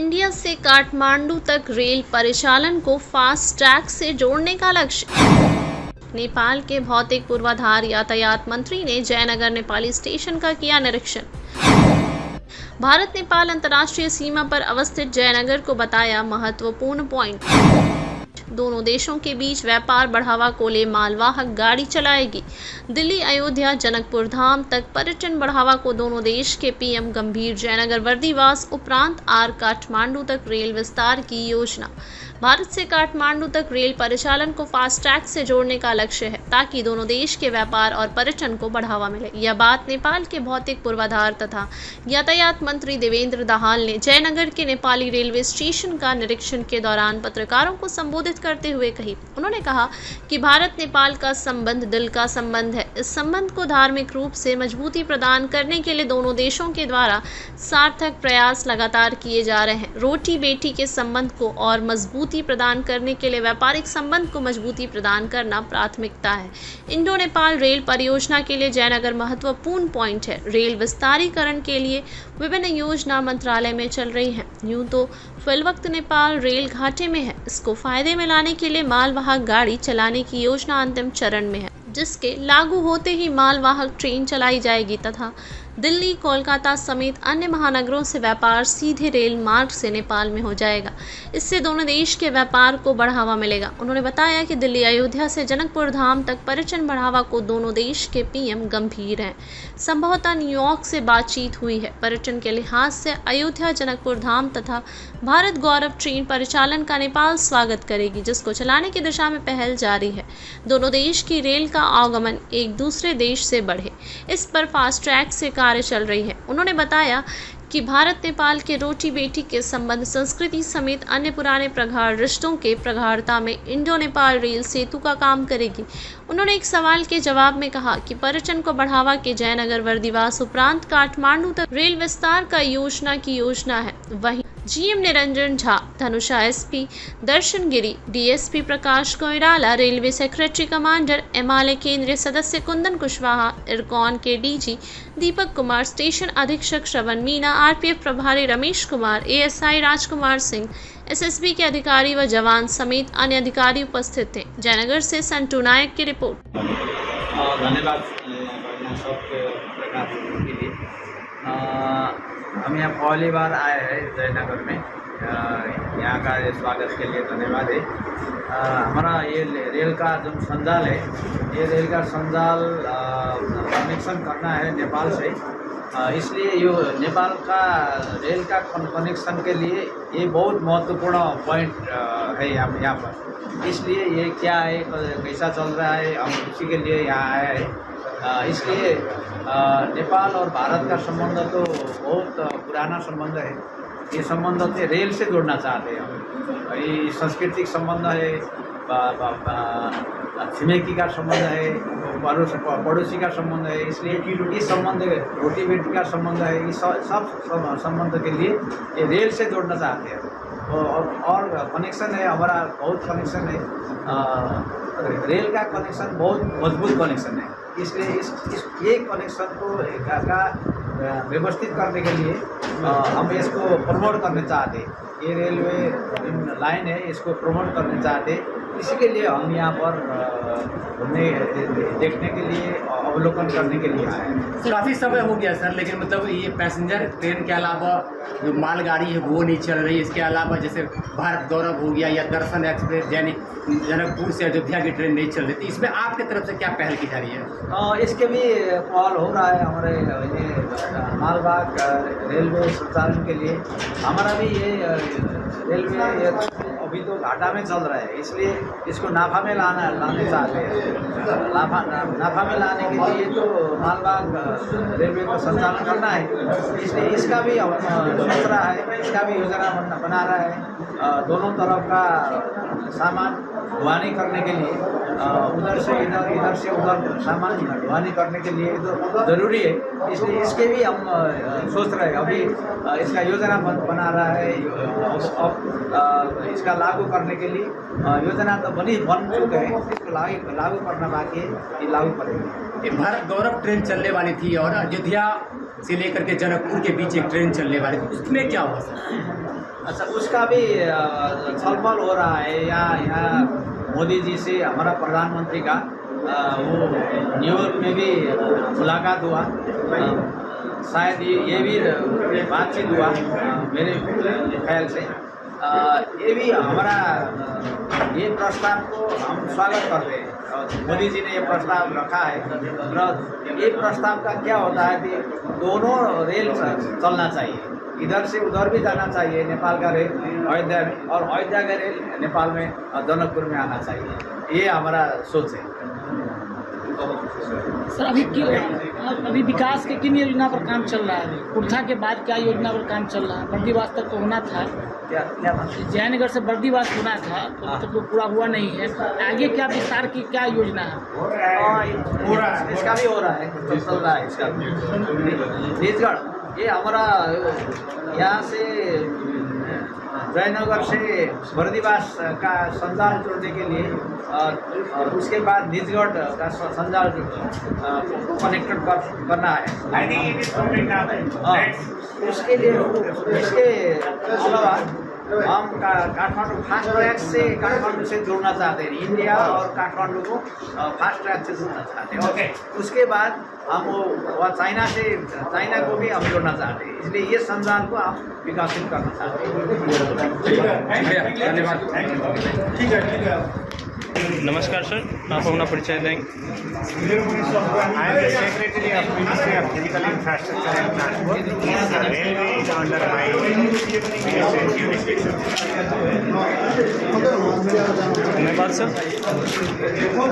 India से काठमांडू तक rail परिचालन को फास्ट ट्रैक से जोड़ने का लक्ष्य। नेपाल के भौतिक पूर्वाधार यातायात मंत्री ने जयनगर नेपाली स्टेशन का किया निरीक्षण। भारत नेपाल अंतर्राष्ट्रीय सीमा पर अवस्थित जयनगर को बताया महत्वपूर्ण पॉइंट। दोनों देशों के बीच व्यापार बढ़ावा को ले मालवाहक गाड़ी चलाएगी। दिल्ली अयोध्या जनकपुर धाम तक पर्यटन बढ़ावा को दोनों देश के पीएम गंभीर। जयनगर वर्दीवास उपरांत आर काठमांडू तक रेल विस्तार की योजना। भारत से काठमांडू तक रेल परिचालन को फास्ट ट्रैक से जोड़ने का लक्ष्य है ताकि दोनों देश के व्यापार और पर्यटन को बढ़ावा मिले। यह बात नेपाल के भौतिक पूर्वाधार तथा यातायात मंत्री देवेंद्र दाहाल ने जयनगर के नेपाली रेलवे स्टेशन का निरीक्षण के दौरान पत्रकारों को संबोधित करते हुए कही। उन्होंने कहा कि भारत नेपाल का संबंध दिल का संबंध है। इस संबंध को धार्मिक रूप से मजबूती प्रदान करने के लिए दोनों देशों के द्वारा सार्थक प्रयास लगातार किए जा रहे हैं। रोटी बेटी के संबंध को और मजबूती प्रदान करने के लिए व्यापारिक संबंध को मजबूती प्रदान करना प्राथमिकता है। इंडो नेपाल रेल परियोजना के लिए जयनगर महत्वपूर्ण पॉइंट है। रेल विस्तारीकरण के लिए विभिन्न योजना मंत्रालय में चल रही हैं। यूं तो फिलवक्त नेपाल रेल घाटे में है। इसको फायदे में लाने के लिए मालवाहक गाड़ी चलाने की योजना अंतिम चरण में है, जिसके लागू होते ही मालवाहक ट्रेन चलाई जाएगी तथा दिल्ली, कोलकाता समेत अन्य महानगरों से व्यापार सीधे रेल मार्ग से नेपाल में हो जाएगा। इससे दोनों देश के व्यापार को बढ़ावा मिलेगा। उन्होंने बताया कि दिल्ली अयोध्या से जनकपुर धाम तक पर्यटन बढ़ावा को दोनों देश के पीएम गंभीर हैं। संभवतः न्यूयॉर्क से बातचीत हुई है। पर्यटन के लिहाज से अयोध्या, जनकपुर धाम तथा भारत गौरव ट्रेन परिचालन का नेपाल स्वागत करेगी, जिसको चलाने की दिशा में पहल जारी है। दोनों देश की रेल का आवागमन एक दूसरे देश से बढ़े, इस पर फास्ट ट्रैक से कार्य चल रही है। उन्होंने बताया कि भारत नेपाल के रोटी बेटी के संबंध, संस्कृति समेत अन्य पुराने प्रगाढ़ रिश्तों के प्रगाढ़ता में इंडो नेपाल रेल सेतु का काम करेगी। उन्होंने एक सवाल के जवाब में कहा कि पर्यटन को बढ़ावा के जयनगर वर्दीवास उपरांत काठमांडू तक रेल विस्तार का योजना है। वहीं GM Niranjan Jha, Dhanusha SP Darshan Giri, DSP Prakash Koirala, railway secretary commander MLA केंद्रीय सदस्य कुंदन कुशवाहा, इरकॉन के डीजी दीपक कुमार, स्टेशन अधीक्षक श्रवण मीना, आरपीएफ प्रभारी रमेश कुमार, एएसआई राजकुमार सिंह, एसएसबी के अधिकारी व जवान समेत अन्य अधिकारी उपस्थित थे। जयनगर से संटू नायक की रिपोर्ट। धन्यवाद। हम यहाँ पहली बार आए हैं जयनगर में। यहाँ का स्वागत के लिए धन्यवाद है। हमारा ये रेल का जो संजाल है, ये रेल का संजाल कनेक्शन करना है नेपाल से। इसलिए ये नेपाल का रेल का कनेक्शन के लिए ये बहुत महत्वपूर्ण पॉइंट है यहाँ पर। इसलिए ये क्या है, कैसा चल रहा है, हम उसी के लिए यहाँ आए हैं। इसलिए नेपाल और भारत का संबंध तो बहुत पुराना संबंध है। ये संबंध से रेल से जोड़ना चाहते हैं हम। ये सांस्कृतिक संबंध है, छिमेकी का संबंध है, पड़ोसी का संबंध है। इसलिए इस संबंध, रोटी बेटी का संबंध है, इस सब संबंध के लिए ये रेल से जोड़ना चाहते हैं। और कनेक्शन है हमारा, बहुत कनेक्शन है। रेल का कनेक्शन बहुत मजबूत कनेक्शन है। इसलिए ये कनेक्शन को व्यवस्थित करने के लिए हम इसको प्रमोट करना चाहते हैं। ये रेलवे लाइन है, इसको प्रमोट करना चाहते हैं। इसी के लिए हम यहाँ पर घूमने, देखने के लिए, अवलोकन करने के लिए आए हैं। काफ़ी समय हो गया सर, लेकिन मतलब ये पैसेंजर ट्रेन के अलावा जो मालगाड़ी है वो नहीं चल रही। इसके अलावा जैसे भारत गौरव हो गया या दर्शन एक्सप्रेस, यानी जनकपुर से अयोध्या की ट्रेन नहीं चल रही थी, इसमें आपकी तरफ से क्या पहल की जा रही है? इसके भी पहल हो रहा है हमारे ये मालवाहक रेलवे संचालन के लिए। हमारा भी ये रेलवे अभी तो घाटा में चल रहा है, इसलिए इसको नाफा में लाने चाहते हैं। नाफा में लाने के लिए तो मालवाहक रेलवे को संचालन करना है। इसलिए इसका भी हम सोच रहा है, इसका भी योजना बना रहा है। दोनों तरफ का सामान ढुआनी करने के लिए, उधर से इधर, इधर से उधर सामान ढुआनी करने के लिए तो ज़रूरी है। इसलिए इसके भी हम सोच रहे हैं। अभी इसका योजना बना रहा है। अब इसका लागू करने के लिए योजना तो बन चुके हैं, इसको लागू करना बाकी है। ये लागू करेंगे। भारत गौरव ट्रेन चलने वाली थी और अयोध्या से लेकर के जनकपुर के बीच एक ट्रेन चलने वाली थी, उसमें क्या हुआ सर? अच्छा, उसका भी छलफल हो रहा है। यहाँ मोदी जी से हमारा प्रधानमंत्री का वो न्यूयॉर्क में भी मुलाकात हुआ। शायद ये भी बातचीत हुआ मेरे ख्याल से। ये भी हमारा ये प्रस्ताव को हम स्वागत करते हैं। मोदी जी ने ये प्रस्ताव रखा है। ये प्रस्ताव का क्या होता है कि दोनों रेल चलना चाहिए, इधर से उधर भी जाना चाहिए। नेपाल का रेल अयोध्या में और अयोध्या का रेल नेपाल में जनकपुर में आना चाहिए। ये हमारा सोच है। सर अभी विकास के किन योजना पर काम चल रहा है? कुर्था के बाद क्या योजना पर काम चल रहा है? बर्दीवास तक तो होना था, क्या जयनगर से बर्दीवास होना था तो पूरा हुआ नहीं है। आगे क्या विस्तार की क्या योजना है? इसका भी हो रहा है, चल रहा है इसका। निजगढ़ ये हमारा यहाँ से जयनगर से बर्दीवास का संजाल जोड़ने के लिए और उसके बाद निजगढ़ का संजाल कनेक्टेड करना है। उसके लिए इसके अलावा हम काठमांडू फास्ट ट्रैक से काठमांडू से जोड़ना चाहते हैं। इंडिया और काठमांडू को फास्ट ट्रैक से जोड़ना चाहते हैं। और उसके बाद हम वो चाइना को भी हम जोड़ना चाहते हैं। इसलिए ये संजाल को हम विकसित करना चाहते हैं। धन्यवाद। ठीक है। नमस्कार सर, आप अपना परिचय देंगे। I am the Secretary of Ministry of Physical Infrastructure and Transport. Railway is under my jurisdiction. धन्यवाद सर।